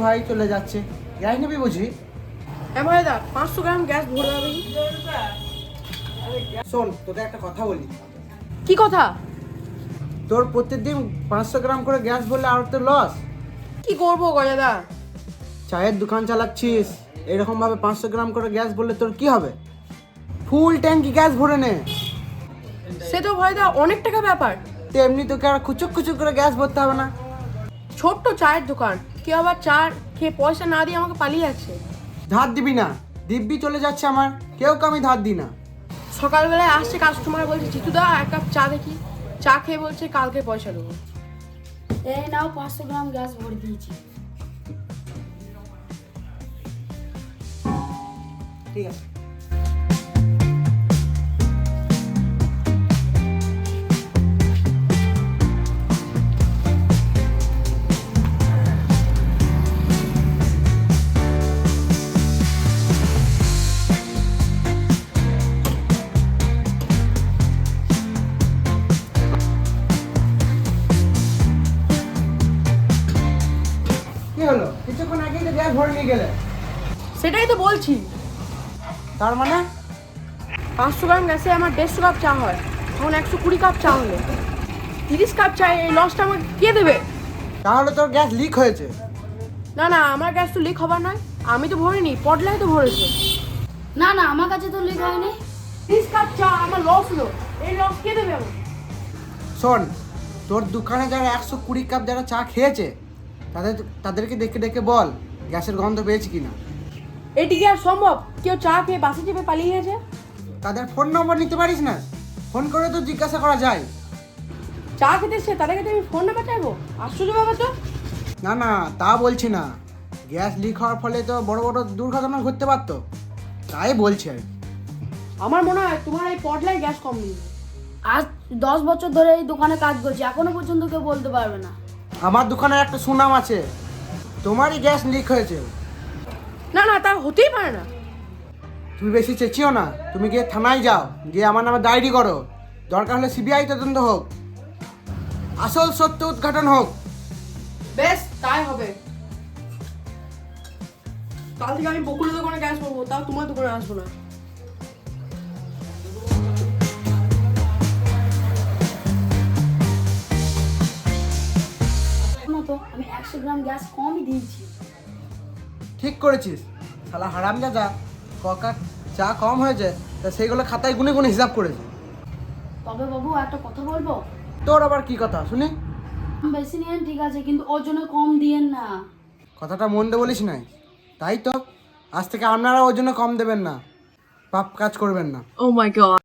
ভাই চলে যাচ্ছে, গ্যাস নিবি বুঝি? হ্যাঁ ভাইদা, 500 গ্রাম গ্যাস ভরে যাবে। শোন, তোকে একটা কথা বলি। কি কথা? তোর প্রত্যেকদিন 500 গ্রাম করে গ্যাস ভরলে আর তো লস। কি করবো গজাদা? চায়ের দোকান চালাচ্ছিস, এরকম ভাবে 500 গ্রাম করে গ্যাস ভরলে তোর কি হবে? ফুল ট্যাঙ্কি গ্যাস ভরে নে। সে তো ভাইদা অনেক টাকা ব্যাপার। তেমনি তোকে আর খুচুক খুচুক করে গ্যাস ভরতে হবে না। ছোট্ট চায়ের দোকান, কেউ আবার চা খেয়ে পয়সা না দিয়ে আমাকে পালিয়ে যাচ্ছে। ধার দিবি না, দিব্যি চলে যাচ্ছে আমার, কেউকে আমি ধার দিই না। সকালবেলায় আসছে কাস্টমার, বলছে জিতুদা এক কাপ চা দেখি। চা খেয়ে বলছে কালকে পয়সা দেবো। এই নাও 500 গ্রাম গ্যাস ভরে দিয়েছি। ঠিক আছে। কি হলো? কিছুক্ষণ আগেই তো গ্যাস ভরে নিয়ে গেলে। সেটাই তো বলছি। তার মানে 500 গ্রাম গ্যাসে আমার 150 কাপ চা হয়, এখন 120 কাপ চা হলো। 30 কাপ চা, এই লসটা আমাকে কে দেবে? তাহলে তোর গ্যাস লিক হয়েছে। না না, আমার গ্যাস তো লিক হবার নয়, আমি তো ভরিনি, পটলাই তো ভরেছে। না না, আমার কাছে তো লিক হয়নি। 30 কাপ চা আমার লস হলো, এই লস কে দেবে আমার? শোন, তোর দোকানে যারা 120 কাপ যারা চা খেয়েছে তাদেরকে ডেকে ডেকে বল গ্যাসের গন্ধ পেয়েছে কিনা। এটি কি আর সম্ভব? কেউ চা খেয়ে বাসে চেপে পালিয়ে গেছে। তাদের ফোন নম্বর নিতে পারিস না? ফোন করে তো জিজ্ঞাসা করা যায়। চা খেতে এসে তাদের কাছে আমি ফোন নাম্বার চাইবো? আশ্চর্য ব্যাপার তো। না না, তা বলছি না, গ্যাস লিক হওয়ার ফলে তো বড় বড় দুর্ঘটনা ঘটতে পারতো, তাই বলছি আর কি। আমার মনে হয় তোমার এই পটলাই গ্যাস কম দিয়েছে। আজ 10 বছর ধরে এই দোকানে কাজ করছি, এখনো পর্যন্ত কেউ বলতে পারবে না। আমার দোকানের একটা সুনাম আছে, তোমারই গ্যাস লিক হয়েছে। না না, তা হতেই পারে না। তুমি বেশি চেঁচিও না, তুমি গিয়ে থানায় যাও, গিয়ে আমার নামে ডায়েরি করো, দরকার হলে সিবিআই তদন্ত হোক, আসল সত্য উদ্ঘাটন হোক। বেশ, তাই হবে। কাল থেকে আমি বকুলের দোকানে গ্যাস পাবো, তাও তোমার দোকানে আসবো না। শোনো তো, আমি 100 গ্রাম গ্যাস কমই দিয়েছি। ঠিক করেছিস, শালা হারামজাদা, ককা চা কম হয়েছে তা সেইগুলো খাতায় গুনে গুনে হিসাব করেছে। তবে বাবু একটা কথা বলবো, তোর আবার কি কথা শুনি? বেশি নিয়েন ঠিক আছে, কিন্তু ওর জন্য কম দিয়েন না। কথাটা মন দিয়ে বলিস নাই, তাই তো আজ থেকে আপনারা ওর জন্য কম দেবেন না, পাপ কাজ করবেন না। Oh my god.